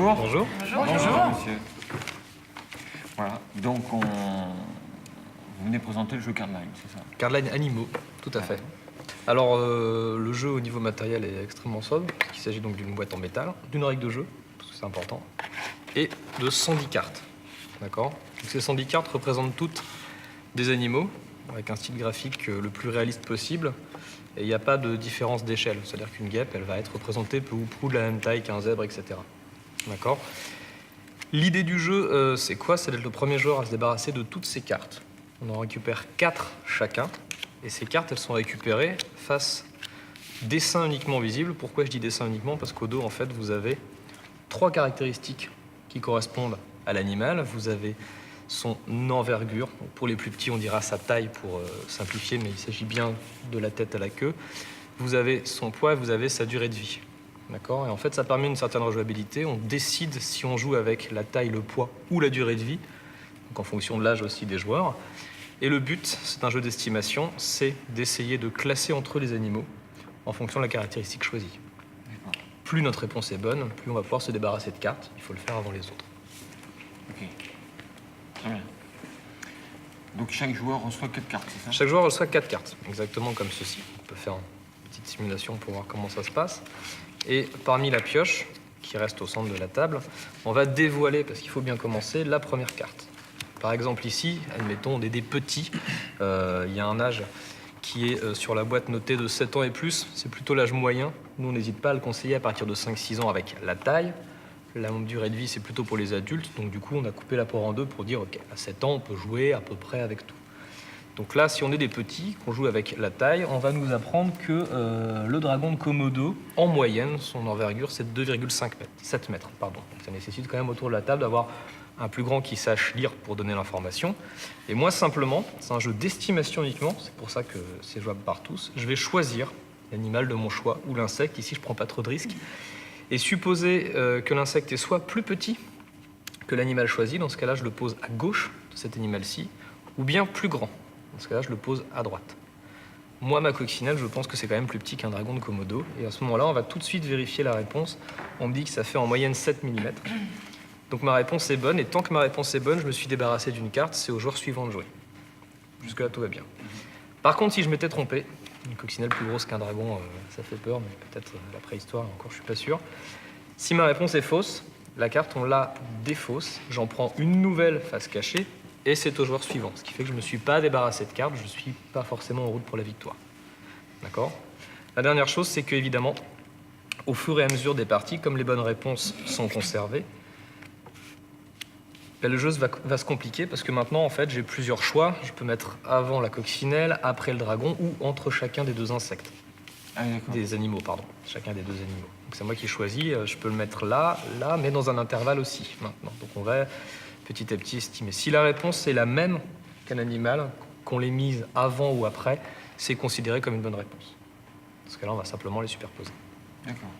Bonjour. Bonjour. Bonjour. Bonjour, monsieur. Voilà, donc vous venez présenter le jeu Cardline, c'est ça? Cardline Animaux, tout à fait. Alors, le jeu au niveau matériel est extrêmement sobre. Il s'agit donc d'une boîte en métal, d'une règle de jeu, parce que c'est important, et de 110 cartes. D'accord? Donc, ces 110 cartes représentent toutes des animaux, avec un style graphique le plus réaliste possible. Et il n'y a pas de différence d'échelle. C'est-à-dire qu'une guêpe, elle va être représentée peu ou prou de la même taille qu'un zèbre, etc. D'accord? L'idée du jeu, c'est quoi? C'est d'être le premier joueur à se débarrasser de toutes ces cartes. On en récupère 4 chacun. Et ces cartes, elles sont récupérées face dessin uniquement visible. Pourquoi je dis dessin uniquement? Parce qu'au dos, en fait, vous avez 3 caractéristiques qui correspondent à l'animal. Vous avez son envergure. Donc pour les plus petits, on dira sa taille pour simplifier, mais il s'agit bien de la tête à la queue. Vous avez son poids et vous avez sa durée de vie. D'accord? Et en fait, ça permet une certaine rejouabilité. On décide si on joue avec la taille, le poids ou la durée de vie, donc en fonction de l'âge aussi des joueurs. Et le but, c'est un jeu d'estimation, c'est d'essayer de classer entre les animaux en fonction de la caractéristique choisie. Plus notre réponse est bonne, plus on va pouvoir se débarrasser de cartes. Il faut le faire avant les autres. Ok. Très bien. Donc chaque joueur reçoit 4 cartes, c'est ça? Chaque joueur reçoit 4 cartes, exactement comme ceci. On peut faire une petite simulation pour voir comment ça se passe. Et parmi la pioche, qui reste au centre de la table, on va dévoiler, parce qu'il faut bien commencer, la première carte. Par exemple ici, admettons, on est des petits. Il y a un âge qui est sur la boîte noté de 7 ans et plus. C'est plutôt l'âge moyen. Nous, on n'hésite pas à le conseiller à partir de 5-6 ans avec la taille. La durée de vie, c'est plutôt pour les adultes. Donc du coup, on a coupé l'apport en deux pour dire, OK, à 7 ans, on peut jouer à peu près avec tout. Donc là, si on est des petits, qu'on joue avec la taille, on va nous apprendre que le dragon de Komodo, en moyenne, son envergure, c'est 7 mètres. Pardon. Donc ça nécessite quand même autour de la table d'avoir un plus grand qui sache lire pour donner l'information. Et moi, simplement, c'est un jeu d'estimation uniquement, c'est pour ça que c'est jouable par tous. Je vais choisir l'animal de mon choix, ou l'insecte. Ici, je ne prends pas trop de risques. Et supposer que l'insecte est soit plus petit que l'animal choisi, dans ce cas-là, je le pose à gauche de cet animal-ci, ou bien plus grand. Dans ce cas-là, je le pose à droite. Moi, ma coccinelle, je pense que c'est quand même plus petit qu'un dragon de Komodo. Et à ce moment-là, on va tout de suite vérifier la réponse. On me dit que ça fait en moyenne 7 mm. Donc ma réponse est bonne. Et tant que ma réponse est bonne, je me suis débarrassé d'une carte. C'est au joueur suivant de jouer. Jusque-là, tout va bien. Par contre, si je m'étais trompé, une coccinelle plus grosse qu'un dragon, ça fait peur, mais peut-être la préhistoire, encore, je suis pas sûr. Si ma réponse est fausse, la carte, on la défausse. J'en prends une nouvelle face cachée. Et c'est au joueur suivant, ce qui fait que je ne me suis pas débarrassé de cartes, je ne suis pas forcément en route pour la victoire. D'accord? La dernière chose, c'est que, évidemment, au fur et à mesure des parties, comme les bonnes réponses sont conservées, le jeu va se compliquer parce que maintenant, en fait, j'ai plusieurs choix. Je peux mettre avant la coccinelle, après le dragon ou entre chacun des deux insectes. Ah, Des animaux, pardon. Chacun des deux animaux. Donc c'est moi qui choisis. Je peux le mettre là, là, mais dans un intervalle aussi, maintenant. Donc on va petit à petit estimer. Si la réponse est la même qu'un animal, qu'on l'ait mise avant ou après, c'est considéré comme une bonne réponse. Dans ce cas-là, on va simplement les superposer. D'accord.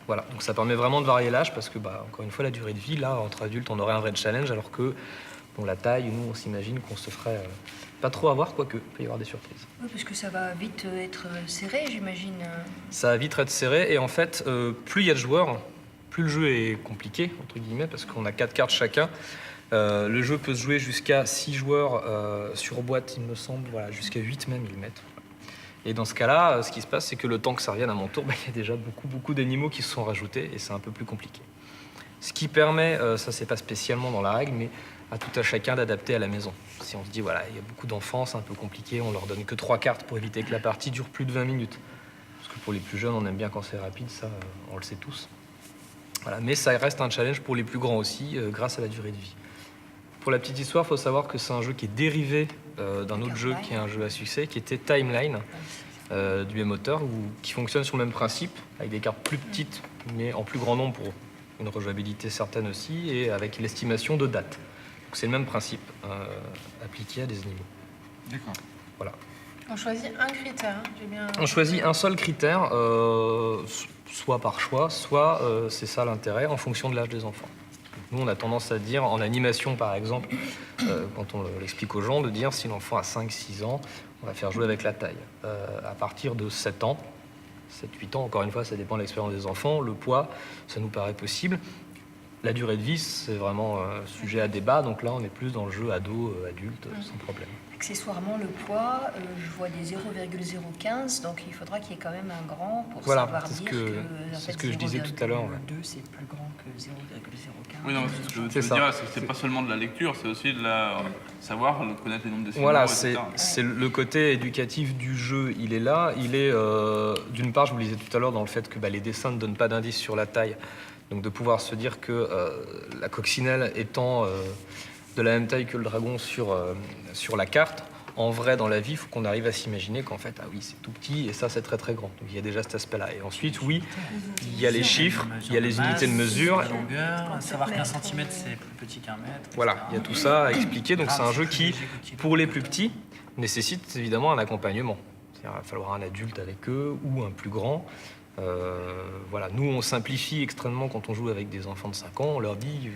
Voilà, donc ça permet vraiment de varier l'âge parce que, encore une fois, la durée de vie, là, entre adultes, on aurait un vrai challenge, alors que, bon, la taille, nous, on s'imagine qu'on se ferait pas trop avoir, quoique, il peut y avoir des surprises. Oui, parce que ça va vite être serré, j'imagine. Ça va vite être serré, et en fait, plus il y a de joueurs, plus le jeu est compliqué, entre guillemets, parce qu'on a 4 cartes chacun. Le jeu peut se jouer jusqu'à 6 joueurs sur boîte, il me semble, voilà, jusqu'à 8 même, ils mettent. Et dans ce cas-là, ce qui se passe, c'est que le temps que ça revienne à mon tour, il y a déjà beaucoup d'animaux qui se sont rajoutés, et c'est un peu plus compliqué. Ce qui permet, ça c'est pas spécialement dans la règle, mais à tout à chacun d'adapter à la maison. Si on se dit, voilà, il y a beaucoup d'enfants, c'est un peu compliqué, on leur donne que 3 cartes pour éviter que la partie dure plus de 20 minutes. Parce que pour les plus jeunes, on aime bien quand c'est rapide, ça, on le sait tous. Voilà, mais ça reste un challenge pour les plus grands aussi, grâce à la durée de vie. Pour la petite histoire, il faut savoir que c'est un jeu qui est dérivé d'un autre jeu qui est un jeu à succès, qui était Timeline, du même auteur, qui fonctionne sur le même principe, avec des cartes plus petites, mais en plus grand nombre pour une rejouabilité certaine aussi, et avec l'estimation de date. Donc c'est le même principe appliqué à des animaux. D'accord. Voilà. On choisit un critère, hein, j'ai bien... On choisit un seul critère, soit par choix, soit c'est ça l'intérêt, en fonction de l'âge des enfants. Nous, on a tendance à dire, en animation par exemple, quand on l'explique aux gens, de dire si l'enfant a 5-6 ans, on va faire jouer avec la taille. À partir de 7 ans, 7-8 ans, encore une fois, ça dépend de l'expérience des enfants, le poids, ça nous paraît possible. La durée de vie, c'est vraiment sujet à débat. Donc là, on est plus dans le jeu ado, adulte, sans problème. Accessoirement, le poids, je vois des 0,015, donc il faudra qu'il y ait quand même un grand pour Voilà, savoir c'est ce dire que- que, en c'est fait, ce que je disais tout à l'heure, ouais. 0,2 c'est plus grand que 0,015. Oui, non, ce que tu C'est veux ça. dire, c'est que c'est pas seulement de la lecture, c'est aussi de la savoir, connaître les nombres décimaux, Voilà, etc. c'est le côté éducatif du jeu, il est là. Il est, d'une part, je vous le disais tout à l'heure, dans le fait que les dessins ne donnent pas d'indice sur la taille. Donc de pouvoir se dire que la coccinelle étant de la même taille que le dragon sur la carte, en vrai, dans la vie, il faut qu'on arrive à s'imaginer qu'en fait, ah oui, c'est tout petit et ça, c'est très très grand. Donc il y a déjà cet aspect-là. Et ensuite, oui, il y a les chiffres, il y a les unités de mesure. La longueur, savoir qu'un centimètre c'est plus petit qu'un mètre. Voilà, il y a tout ça à expliquer. Donc c'est un jeu qui, pour les plus petits, nécessite évidemment un accompagnement. C'est-à-dire, il va falloir un adulte avec eux ou un plus grand. Voilà, nous on simplifie extrêmement quand on joue avec des enfants de 5 ans, on leur dit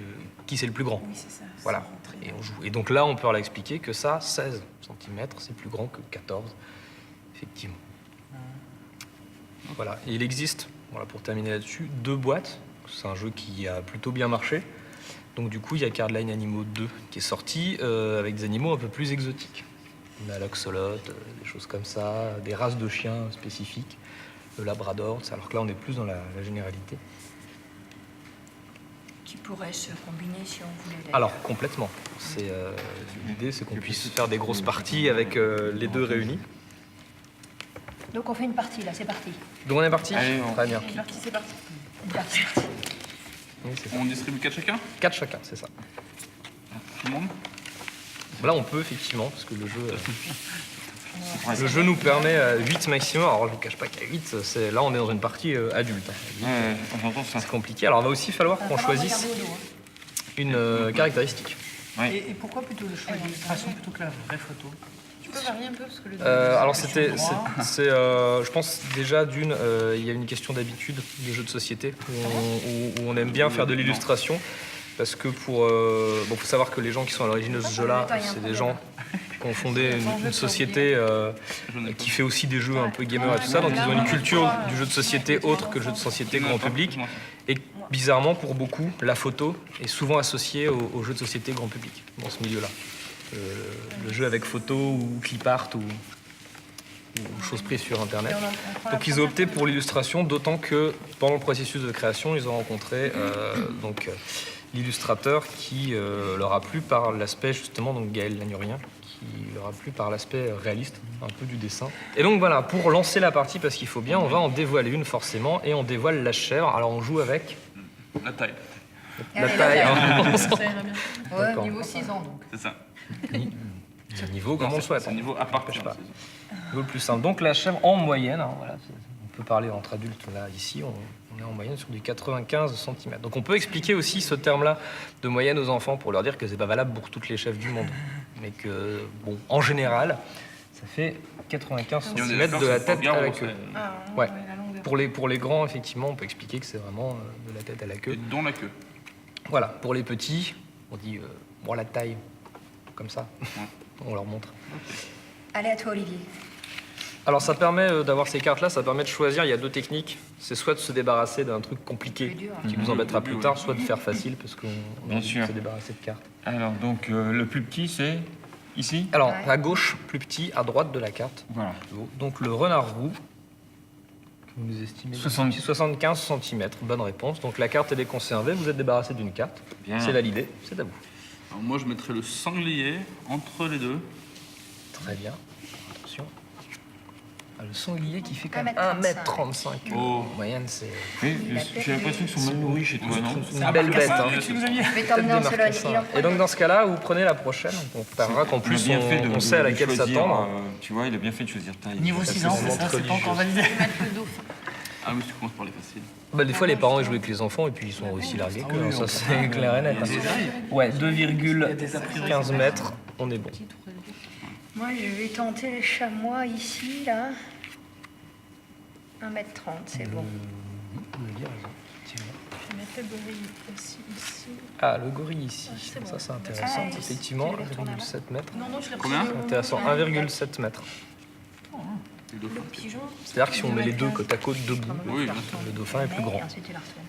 qui c'est le plus grand. Oui, c'est ça. Voilà, et on joue. Et donc là on peut leur expliquer que ça, 16 cm, c'est plus grand que 14, effectivement. Voilà, et il existe, voilà, pour terminer là-dessus, 2 boîtes. C'est un jeu qui a plutôt bien marché. Donc du coup il y a Cardline Animaux 2 qui est sorti avec des animaux un peu plus exotiques. On a l'axolot, des choses comme ça, des races de chiens spécifiques. Le labrador, alors que là on est plus dans la généralité. Qui pourrait se combiner si on voulait. d'ailleurs. Alors complètement. C'est l'idée, c'est qu'on puisse faire des grosses parties avec les deux réunis. Donc on fait une partie là, c'est parti. Donc on est parti. Allez, on- Très bien. C'est parti, c'est parti. Une partie. Oui, c'est ça. On distribue 4 chacun 4 chacun, c'est ça. Tout le monde Là on peut effectivement, parce que Ouais, le jeu nous permet à 8 maximum. Alors je ne vous cache pas qu'à 8, là on est dans une partie adulte. Ouais, j'entends ça. C'est compliqué. Alors il va aussi falloir qu'on choisisse une caractéristique. Ouais. Et pourquoi plutôt le choix de l'illustration plutôt que la vraie photo? Tu peux varier un peu parce que le. Alors je pense déjà il y a une question d'habitude des jeux de société où on aime bien faire de l'illustration parce que faut savoir que les gens qui sont à l'origine de ce jeu-là, c'est des gens qui ont fondé une société qui fait aussi des jeux un peu gamers et tout ça, donc ils ont une culture du jeu de société autre que le jeu de société grand public. Et bizarrement, pour beaucoup, la photo est souvent associée au jeu de société grand public dans ce milieu-là. Le jeu avec photo ou clip art ou choses prises sur Internet. Donc ils ont opté pour l'illustration, d'autant que pendant le processus de création, ils ont rencontré l'illustrateur qui leur a plu par l'aspect, justement, donc Gaël Lagnurien, qui leur a plu par l'aspect réaliste, un peu du dessin. Et donc voilà, pour lancer la partie, parce qu'il faut bien, on va en dévoiler une forcément, et on dévoile la chèvre. Alors on joue avec La taille, la Allez, taille. la Ça ira bien. Ouais, D'accord. niveau 6 ans donc. c'est ça. Le niveau comme on le souhaite. C'est niveau à part. N'empêche pas. Niveau le plus simple. Donc la chèvre en moyenne, voilà, on peut parler entre adultes là, ici, on est en moyenne sur du 95 cm. Donc on peut expliquer aussi ce terme-là de moyenne aux enfants pour leur dire que c'est pas valable pour toutes les chèvres du monde. Mais que, bon, en général, ça fait 95 Et on est cm d'accord de la sur le tête regard à la ou queue. Ah, Ouais. la longueur. Pour les grands, effectivement, on peut expliquer que c'est vraiment de la tête à la Et queue. dont la queue. Voilà, pour les petits, on dit la taille, comme ça. On leur montre. Allez à toi Olivier. Alors ça permet d'avoir ces cartes-là, ça permet de choisir, il y a 2 techniques. C'est soit de se débarrasser d'un truc compliqué Plus dur. qui nous embêtera plus tard, soit de faire facile parce qu'on a Bien envie sûr. de se débarrasser de cartes. Alors, donc, le plus petit, c'est ici. Alors, Ouais. à gauche, plus petit, à droite de la carte. Voilà. Donc le renard roux, que vous estimez 75 cm, bonne réponse. Donc la carte elle est conservée, vous êtes débarrassé d'une carte. Bien. C'est validé, c'est à vous. Alors moi, je mettrais le sanglier entre les deux. Très bien, attention. Ah, le sanglier qui fait quand 1,35 même m. 1,35 m. Oh. En moyenne, c'est Oui, j'ai l'impression qu'ils sont mal nourris chez toi, non? une belle bête. Hein. que vous aviez. Je vais Tête t'emmener de en Sologne. marcassin. Il en Et donc dans ce cas-là, vous prenez la prochaine. On verra qu'en plus Il a bien fait on sait à laquelle choisir, s'attendre. tu vois, il a bien fait de choisir taille. Niveau Ça, 6 c'est ans, vraiment c'est ça, c'est pas encore religieux. validé. Mettre le dauphin. Ah, mais tu commences par les faciles. Bah, des fois, les parents ils jouent avec les enfants et puis ils sont aussi largués que oui, ça, on c'est clair et net. hein. Ouais, 2,15 mètres, on est bon. Moi je vais tenter les chamois ici là. 1,30 m, c'est bon. Vous me dire, tiens. Je vais mettre le gorille aussi ici. Ah, le gorille ici. c'est bon. Ça, c'est intéressant. Ah, Effectivement, tu les retournes 1,7 mètres. Non, non, je l'ai Combien reçu. Intéressant, 1,7 mètres. Le dauphin. Le pigeon. C'est-à-dire que si on met les deux côte à côte debout, Oui, bien sûr. le dauphin est plus grand. Et ensuite tu la retournes.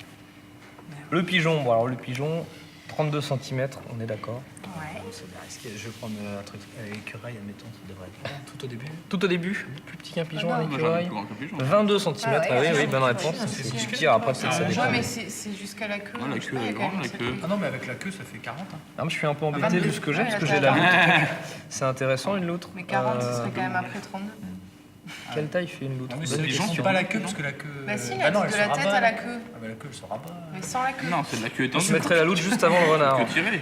Le pigeon, bon alors le pigeon, 32 cm, on est d'accord. Ouais. C'est bien risqué. Je vais prendre un truc écureuil, admettons, ça devrait être bon. Tout au début. Tout au début, plus petit qu'un pigeon, Ah un non. Moi, j'en ai écureuil. plus grand qu'un pigeon. 22 cm, Ah ouais, oui, ouais, bonne ouais, réponse. ouais, C'est c'est plus ce petit, après peut-être ça Ouais, dépend. Ouais, mais c'est jusqu'à la queue. Ouais, la je sais queue, pas, elle est il y a quand grande, même la cette queue. Ah non, mais avec la queue, ça fait 40. Hein. Ah, mais je suis un peu embêté 22. vu ce que j'ai, parce que Ouais, j'ai la attends. loutre. C'est intéressant une loutre. Mais 40, ce serait quand même après 32. Quelle taille fait une loutre Non, mais Bonne c'est pigeon, question. pas la queue, parce que la queue. Bah si, bah non, de elle la se tête rabat, à la là. queue. Ah bah la queue, elle se rabat. Mais sans la queue. Non, c'est de la queue Je étendue. mettrai la loutre juste avant le renard. Que tirée.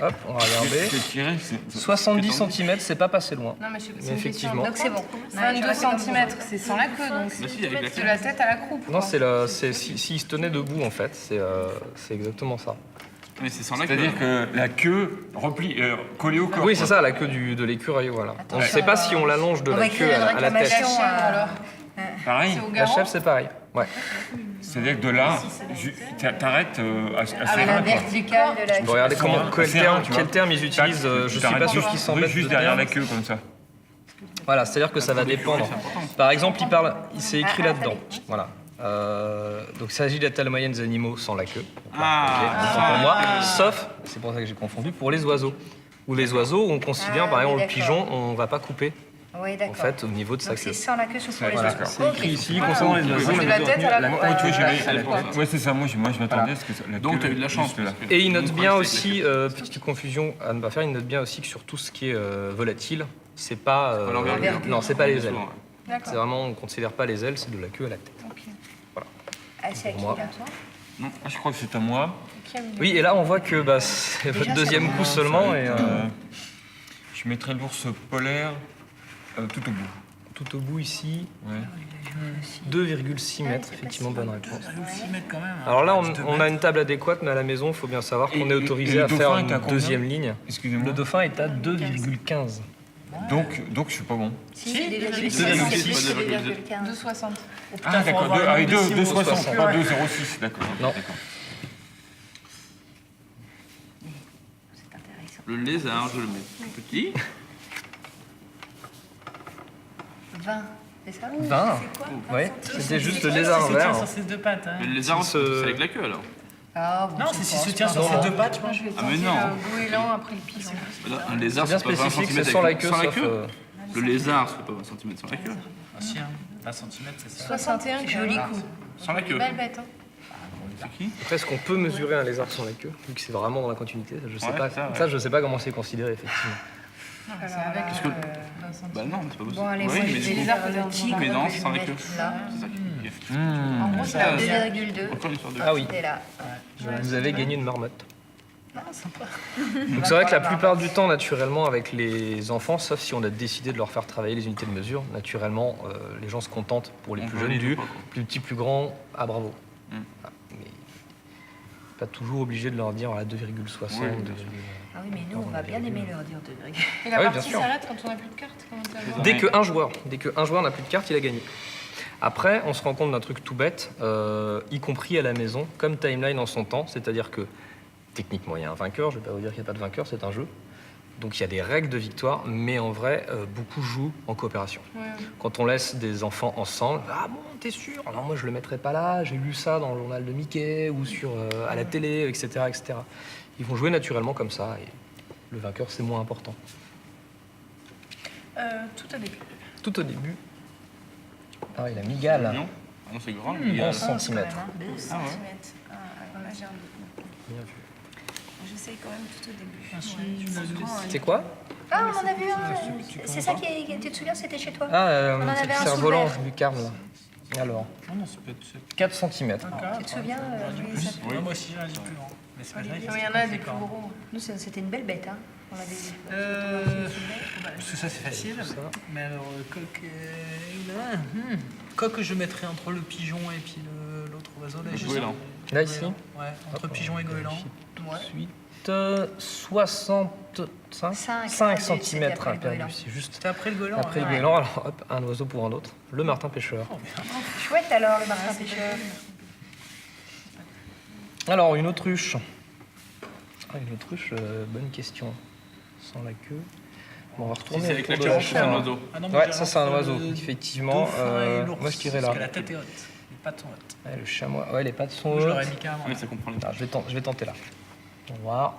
Hop, on va regarder. C'est tiré, c'est- 70 cm, c'est pas passé loin. Non, mais je sais pas, Mais c'est une effectivement. question. Donc c'est bon. 22 cm, c'est sans la queue, donc Bah si, avec la c'est queue. de la tête à la croupe. Non, quoi. c'est s'il se tenait debout en fait, c'est exactement ça. Mais c'est sans la queue. C'est-à-dire que la queue collée au corps. Oui, quoi. c'est ça, la queue de l'écureuil, voilà. On ne Attention, sait pas si on l'allonge de on la va queue écrire une à la La tête. réclamation. chèvre, alors. Pareil. C'est au La garant. chèvre, c'est pareil. Ouais. C'est-à-dire que de là, t'arrêtes assez À la loin, quoi. verticale de la Bon, regardez C'est rare, tu vois. quel terme ils utilisent, je suis T'arrêtes pas sûr juste- qu'ils s'en oui, mettent juste de derrière terme. la queue, comme ça. Voilà, c'est-à-dire que ça va dépendre. Par exemple, c'est écrit là-dedans. Voilà. Donc il s'agit de la taille moyenne des animaux sans la queue. Donc, Ah, autant pour moi, sauf, c'est pour ça que j'ai confondu, pour les oiseaux. Ou les oiseaux, on considère, Ah, par exemple, oui, le pigeon, on va pas couper, Oui, en d'accord. fait, au niveau de sa Donc queue. c'est sans la queue, sauf pour les Voilà, autres. c'est écrit ici, Voilà. concernant les Oui, oiseaux. de la tête à la Oui, croupe. tu vois, j'avais. ça dépend, ça. Ouais, c'est ça, moi je m'attendais à ce que la Donc, queue. tu as eu de la chance. juste là. parce que- Et il note Nous, on bien croyait que c'était aussi, avec petite confusion à ne pas faire, il note bien aussi que sur tout ce qui est volatile, c'est pas, la queue. Pas l'envergure. non, c'est pas les ailes. Souvent, C'est D'accord. vraiment, on ne considère pas les ailes, c'est de la queue à la tête. Ok. Ah, c'est à qui Pour moi. là, toi Ah, je crois que c'est à moi. Qui a mis Oui, et là on voit que bah, c'est Déjà, votre ça deuxième coup seulement et Je mettrais l'ours polaire tout au bout. tout au bout ici, Ouais. 2,6 Ouais, mètres, c'est effectivement, pas si bonne loin. réponse. 6 mètres quand même. hein. Alors là, Du deux on a mètres. une table adéquate, mais à la maison, il faut bien savoir qu'on Et- est autorisé et le à faire dauphin une est à combien deuxième ligne. Excusez-moi. Le dauphin est à 2,15. Donc je suis pas bon. Si, Si, 2,6. 2,6. C'est plus que 2,2. 2,15. 2,60. Oh, putain, Ah faut d'accord, avoir une 2,60, 2,60, pas ouais. 2,06, d'accord. Non. D'accord. C'est intéressant. Le lézard, je le mets petit. 20, c'est ça 20. Oui, c'était juste le lézard Se tient vert. sur ses deux pattes. Hein. Mais le lézard, Si ce- c'est avec la queue alors. Ah, bon, Non, je c'est s'il pense se tient pas. sur ses deux pattes, je Moi, pense. je vais Ah, mais tenter non. le goéland après le pigeon. Un lézard, C'est bien c'est pas 20 spécifique, cm c'est sans la queue, sans la sauf. queue. Le lézard, c'est pas 20 cm sans la queue. Ah, si, hein. 20 cm, c'est ça. 61, Joli quand même. coup. Sans la queue. Belle bête, hein. C'est qui Est-ce qu'on peut mesurer un lézard sans la queue, vu que c'est vraiment dans la continuité? Je sais Ouais, pas. ça, ouais. Ça, je sais pas comment c'est considéré, effectivement. Non, mais c'est Alors avec là, Parce que- 20 cm. Bah non, c'est pas possible. Bon, allez, Oui, moi, mais je du vais coup, les arts de tigre. Mais non, que c'est je sans la vais queue. mettre Là. c'est ça qui est. En gros, c'est Là, la deuxième. 2,2. Encore une histoire de. Ah oui, Et là. vous avez gagné une marmotte. Ah, sympa. Donc c'est vrai que la plupart du temps, naturellement, avec les enfants, sauf si on a décidé de leur faire travailler les unités de mesure, naturellement, les gens se contentent pour les On plus valide jeunes du ou pas, quoi. plus petit, plus grand, ah bravo. Mm. Ah, mais pas toujours obligé de leur dire à 2,60. Oui, bien sûr. Ah oui, mais nous, on va bien aimer leur dire 2,2. Et la Ah oui, bien partie sûr. s'arrête quand on n'a plus de cartes. Comment tu vas le voir Dès qu'un joueur n'a plus de carte, il a gagné. Après, on se rend compte d'un truc tout bête, y compris à la maison, comme Timeline en son temps, c'est-à-dire que techniquement, il y a un vainqueur, je ne vais pas vous dire qu'il n'y a pas de vainqueur, c'est un jeu. Donc il y a des règles de victoire, mais en vrai, beaucoup jouent en coopération. Ouais. Quand on laisse des enfants ensemble, ah bon, t'es sûr? Alors moi, je le mettrai pas là, j'ai lu ça dans le journal de Mickey ou à la télé, etc., etc. Ils vont jouer naturellement comme ça, et le vainqueur, c'est moins important. Tout au début. Tout au début, ah oui, la migale, Mignon. Ah non, c'est grand. Mmh. mais, 11 centimètres. Ah ouais. Là, j'ai un doute. Bien vu. J'essaye quand même tout au début. Ah, si, Ouais, je c'est l'ai grand, hein. C'est quoi? Ah, on en a vu un. tu C'est ça tu te souviens, c'était chez toi Ah, On en c'est avait un le sous volant verre. du carme, là. Alors, Non, non, c'est peut-être 4 cm. Tu te souviens Oui, ça plus. Moi aussi, j'ai un dit plus grand. Mais c'est pas grave, Il y en a des plus gros. Nous, c'était une belle bête. Hein. On avait Parce que ça, c'est facile. Ça. Mais alors, coq, je mettrais entre le pigeon et puis l'autre oiseau. Là, Le je goéland. sais. Là, ici? Ouais, entre pigeon et goéland. Ensuite, 65 5 cm c'était après le perdu. goéland. C'est juste C'était après le goéland. après le hein. goéland. Alors, hop, un oiseau pour un autre. Le martin pêcheur. Chouette alors, le martin pêcheur. Alors, une autruche. Ah, une autruche, bonne question. Sans la queue. Bon, on va Si retourner c'est avec la autour queue, de la c'est chaîne. un oiseau. Ah non, moi, Ouais, j'irais ça c'est un entre oiseau, le effectivement. dauphin et l'ours, Moi je dirais parce là. que la tête est haute. pattes sont hautes. Ouais, le chamois, ouais, les pattes sont Moi, je l'aurais hautes. mis carrément. Oui, ça comprend les Alors, je vais tenter là. On va voir.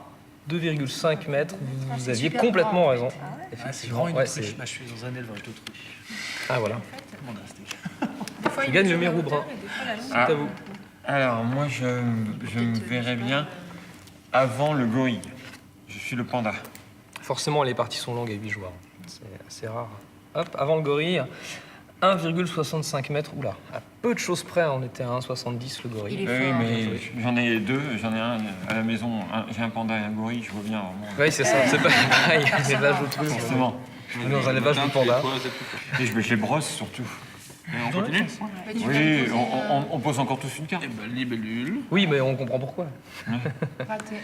2,5 mètres, vous c'est aviez super complètement grand, en raison. fait. Ah ouais. Ah, c'est grand une Ouais, autruche. c'est- Bah, je suis dans un élevage d'autruche. Ah voilà. Comment on a resté Des fois, Tu il gagnes mesure le la mérou hauteur brun. et des fois, la longueur. Ah. C'est à vous. Alors, moi, je me verrais bien avant le gorille. Je suis le panda. Forcément, les parties sont longues à 8 joueurs. C'est assez rare. Hop, avant le gorille, 1,65 mètres. Oula, à peu de choses près, on était à 1,70 le gorille. Il est Oui, fort. mais j'en ai deux. J'en ai un à la maison. J'ai un panda et un gorille. Je vois bien. Vraiment. Oui, c'est ça, c'est pas pareil. Les élevage d'autruche. Forcément. On est dans un élevage de panda. Et je les brosse surtout. Et on continue Mais tu vas Oui, poser, on pose encore tous une carte. Eh ben, libellule. Oui, mais on comprend pourquoi. raté.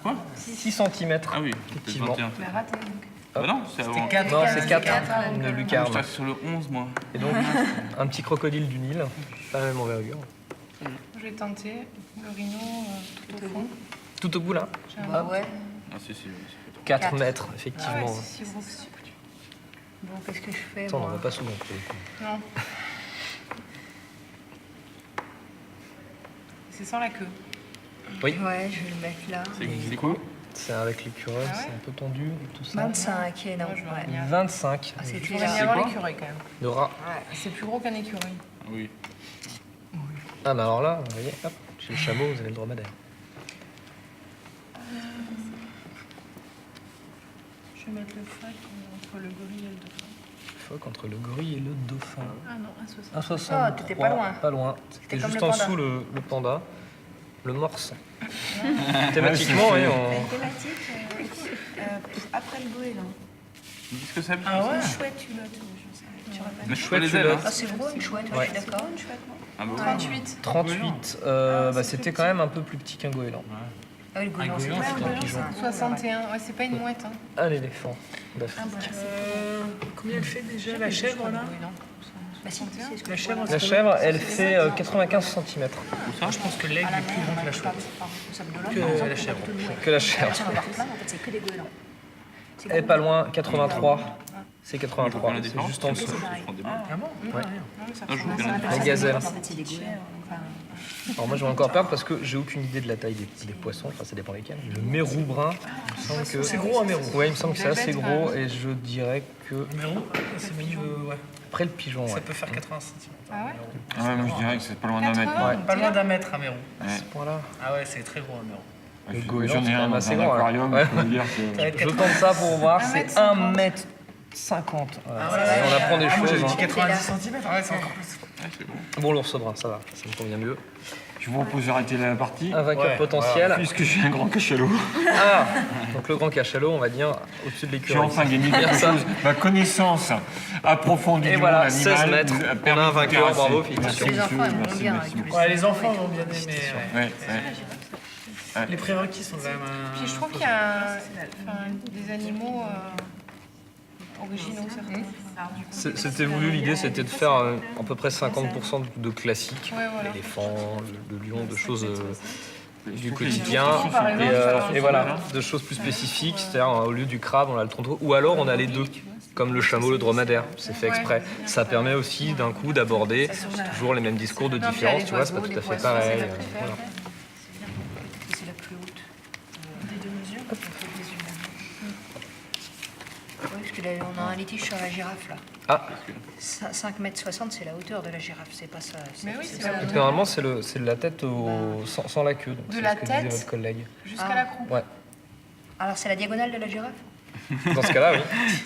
Quoi 6 cm. Ah oui, Effectivement. c'est 21. Mais raté, donc. Bah non, c'est avant. quatre. Non, c'est C'est 4, quatre, une donc, Je lucarne. suis sur le 11, moi. Et donc, un petit crocodile du Nil, pas la même envergure. Je vais tenter le rhino tout au fond. Tout au bout là, J'ai un Bah bon- ouais. Ah si, si. 4 Quatre. mètres, Ah ouais, effectivement. c'est si gros que ça. Bon, qu'est-ce que je fais Ça, on n'en moi voit pas souvent pour le coup. Non. C'est sans la queue. Oui, Ouais, je vais le mettre là. C'est quoi c'est avec l'écureuil, Ah ouais c'est un peu tendu et tout ça. 25 et non. Moi, je l'aurais Ouais. mis à- 25 Ah, c'est Je déjà- voudrais bien C'est avoir quoi l'écureuil quand même. de rat. Ouais. C'est plus gros qu'un écureuil. Ah oui. Ah, mais alors là, vous voyez, hop, chez le chameau, vous avez le dromadaire. Je vais mettre le phoque entre le gorille et le dauphin. Phoque entre le gorille et le dauphin. Ah non, 1,60. 1,63. Oh, t'étais pas loin. Pas loin. C'était comme juste le en panda. dessous le panda. Le morse. Thématiquement, oui, on... Thématique, après le goéland. Ils disent que c'est Ah ouais. Une chouette culotte, je sais. Tu rappelles Mais je Chouette les ailes, culotte. hein. Ah, c'est gros, une chouette, ouais, Ouais. je suis d'accord. Une chouette, non Ah bah ouais. 38. 38, Ah, bah, c'est c'était plus quand petit. même un peu plus petit qu'un goéland. Ah oui, le goéland, c'est goéland, pas c'est un un goéland, pigeon. c'est un- 61, ouais, c'est pas une mouette. Hein. Un éléphant d'Afrique. Ah, bah, c'est Combien elle fait déjà la chèvre là Bah si, c'est ce que La je chèvre, vois, La chèvre, elle fait 95 cm. Moi, je pense que l'aigle est plus grand que la chouette. Que la chèvre. Que la chèvre. Si on va voir plein, en fait, c'est que des goélands. C'est Elle est gros. pas loin, 83. C'est Je 83, vois la c'est différence. juste en dessous. Je prends des balles. Ah bon Ouais. Ah, rien. Non, mais ça Ah, je ressemble veux à bien ça. la La gazelle. En fait, c'est des goélands. Enfin, Alors moi je vais encore perdre parce que j'ai aucune idée de la taille des poissons, enfin ça dépend lesquels. Le mérou brun, il me semble que... C'est gros un mérou. Ouais, il me semble que c'est assez Belle bête, gros quand même. et je dirais que... Numéro c'est milieu, ouais. Après le pigeon, Ça ouais. peut faire 80 cm. Ah ouais Ah ouais, moi je dirais que c'est pas loin d'un mètre. 80. Ouais. Pas loin d'un mètre un mérou. Ouais. À ce point-là. Ah ouais, c'est très gros un mérou. Le J'en goéland, ai c'est quand un même dans assez un grand, aquarium, ouais. je peux vous dire Ça va que... être Je 80. tente ça pour voir, 1 c'est mètre 1,50 m. Ah ouais, On apprend des ah, moi, choses. j'avais dit hein. 90 cm. Ouais, c'est encore plus. Ouais, c'est bon. Bon, l'ours brun, ça va, ça me convient mieux. Je vous propose d'arrêter la partie, Un vainqueur Ouais, potentiel. puisque j'ai un grand cachalot. Ah donc le grand cachalot, on va dire, au-dessus de J'ai l'écureuil. enfin gagné Bien quelque ça. chose. Ma connaissance approfondie Et du voilà, monde 16 animal mètres. a On permis a un de vainqueur, terrasser. bravo, Merci, félicitations. Les enfants, monsieur, ils vont merci, bien merci avec beaucoup. Ouais, les enfants vont bien aimer. Ouais, ouais. Les prérequis sont quand même. Puis je trouve qu'il y a des animaux originaux, certains. C'était voulu, l'idée c'était de faire à peu près 50% de classiques, Ouais, voilà. l'éléphant, le lion, de choses du trouve que les quotidien, illustrations par exemple, ça et va voilà, de choses plus spécifiques, c'est-à-dire au lieu du crabe on a le tronton, ou alors on a les deux, comme le chameau, le dromadaire, c'est fait exprès. Ça permet aussi d'un coup d'aborder toujours les mêmes discours de Non, puis il y a différence, les tu vois, c'est pas oiseaux, tout à les fait poissons, pareil. c'est la préférée. Voilà. c'est la plus haute. Des deux mesures. Oui, parce que là, on a un litige sur la girafe là. Ah, 5,60 m, c'est la hauteur de la girafe, c'est pas ça. Mais oui, c'est pas la la donc normalement c'est la tête sans la queue, donc De c'est la ce que disait tête votre collègue. Jusqu'à Ah. la croupe. Ouais, Alors c'est la diagonale de la girafe. dans ce cas-là,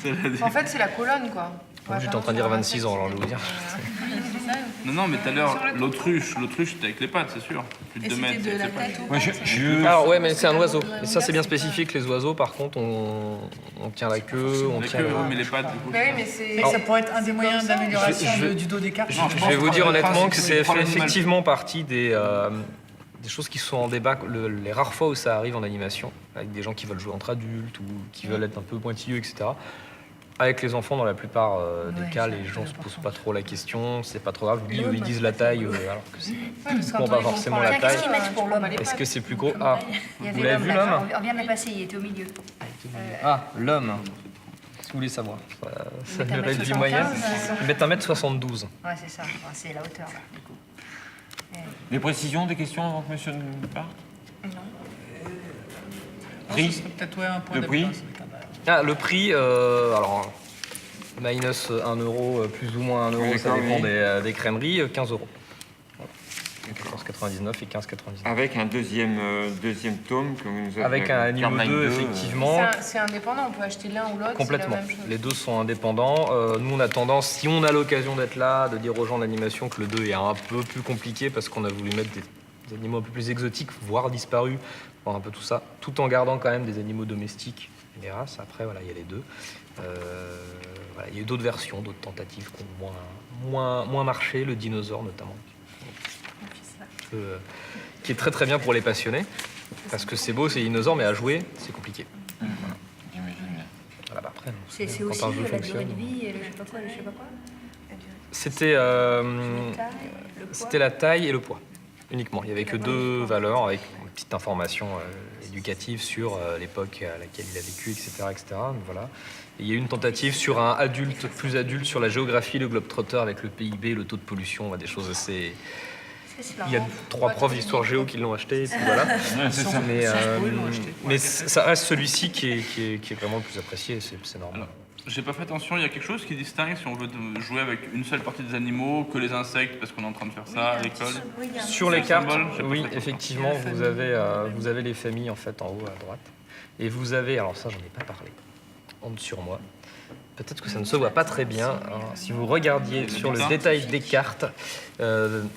oui. En fait, c'est la colonne, quoi. J'étais en train de dire 26 ans, alors je vais vous dire. Oui, c'est ça. Non, mais tout à l'heure, Sur le l'autruche, c'était avec les pattes, c'est sûr. Plus de Et 2 c'était mètres. de la c'est pas- tête au Ouais, je- Alors ouais, mais c'est un oiseau. Et ça c'est bien spécifique, les oiseaux par contre on tient la queue, on La tient... queue, ouais, mais les pattes, du coup. Mais oui, mais c'est. Et ça pourrait être un des moyens d'amélioration Je- du dos des cartes. Je vais vous dire honnêtement que c'est fait problème animal. effectivement partie des choses qui sont en débat, les rares fois où ça arrive en animation, avec des gens qui veulent jouer entre adultes ou qui veulent être un peu pointilleux, etc. Avec les enfants, dans la plupart des Ouais, cas, ça, les gens c'est se posent important. pas trop la question, c'est pas trop grave. Ils L'homme. disent la taille, alors que c'est... Ouais, parce que Bon, quand pas ils vont forcément prendre la Qu'est-ce taille. qu'ils mettent pour l'homme? Est-ce que c'est plus gros? Ah, Il y vous avait l'avez l'homme vu là, l'homme? on vient de le passer, il était au milieu. Ah, l'homme. Si vous voulez savoir, ça Ils mettent me 1m75, réduit moyenne. Ils mettent 1m72. Ouais, c'est ça, ouais, c'est la hauteur là, du coup. Des précisions, des questions avant que monsieur ne parte? Non. Prix? Ce serait peut-être ouais, un point Le prix? d'habitude avec un bar. Ah, le prix, alors, minus 1 euro, plus ou moins 1 euro, Oui, ça d'accord, dépend oui. des crèmeries, 15 euros. Voilà. 14,99 et 15,99. Avec un deuxième tome que vous nous avez. Avec un niveau Carmine 2, 2, effectivement. C'est indépendant, on peut acheter l'un ou l'autre. Complètement. C'est la même chose. Les deux sont indépendants. Nous, on a tendance, si on a l'occasion d'être là, de dire aux gens d'animation que le 2 est un peu plus compliqué parce qu'on a voulu mettre des animaux un peu plus exotiques, voire disparus, voir un peu tout ça, tout en gardant quand même des animaux domestiques et des races. Après, voilà, il y a les deux. Voilà, il y a eu d'autres versions, d'autres tentatives qui ont moins marché, le dinosaure notamment. Qui est très très bien pour les passionnés, parce que c'est beau, c'est dinosaure, mais à jouer, c'est compliqué. J'imagine bien. Voilà, bah après, C'est quand aussi un jeu la durée fonctionne. de vie et le je sais pas quoi, le je sais pas quoi. C'était La taille, le poids. c'était la taille et le poids, uniquement. Il n'y avait que deux valeurs, avec une petite information éducative sur l'époque à laquelle il a vécu, etc. etc. Donc, voilà. Et il y a eu une tentative sur un adulte, plus adulte, sur la géographie, le globe-trotter, avec le PIB, le taux de pollution, des choses assez... Il y a 3 profs d'histoire géo qui l'ont acheté, et puis voilà. Ouais, c'est ça. Mais, ils l'ont acheté. mais ça reste celui-ci qui est vraiment le plus apprécié, c'est normal. Alors, j'ai pas fait attention, il y a quelque chose qui distingue si on veut jouer avec une seule partie des animaux que les insectes, parce qu'on est en train de faire ça à l'école. Sur les cartes, symbole, j'ai pas oui, fait effectivement, vous avez les familles en fait en haut à droite. Et vous avez, alors ça j'en ai pas parlé, honte sur moi. Peut-être que ça ne se voit pas très bien. Hein. Si vous regardiez sur le détail des cartes,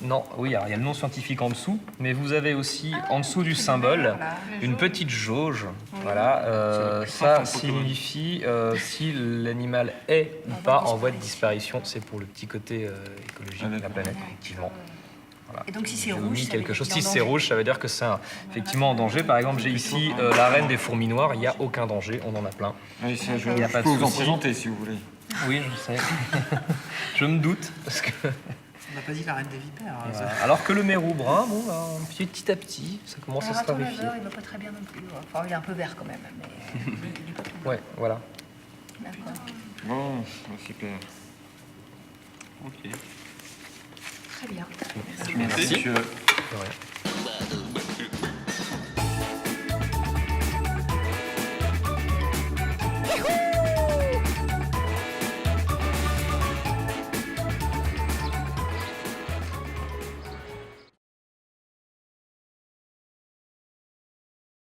non, oui, alors il y a le nom scientifique en dessous, mais vous avez aussi en dessous du symbole une petite jauge. Voilà, ça signifie si l'animal est ou pas en voie de disparition. C'est pour le petit côté écologique de la planète, effectivement. Voilà. Et donc si c'est J'ai rouge, omis ça quelque veut chose. dire Si qu'il est en c'est danger. rouge, ça veut dire que c'est effectivement en danger. Par exemple, j'ai ici la reine des fourmis noires. Il n'y a aucun danger. On en a plein. Oui, ça, Il y a pas peux de vous en souci. présenter si vous voulez. Oui, je sais. Je me doute. Parce que... On n'a pas dit la reine des vipères. hein, Voilà. Alors que le mérou brun, bon, là, petit à petit, ça commence à Alors se attends, raréfier. il va pas très bien non plus. Enfin, il est un peu vert quand même, mais il est pas tout Ouais, voilà. d'accord. Bon, super. Ok. Très bien. Merci. Monsieur. De rien.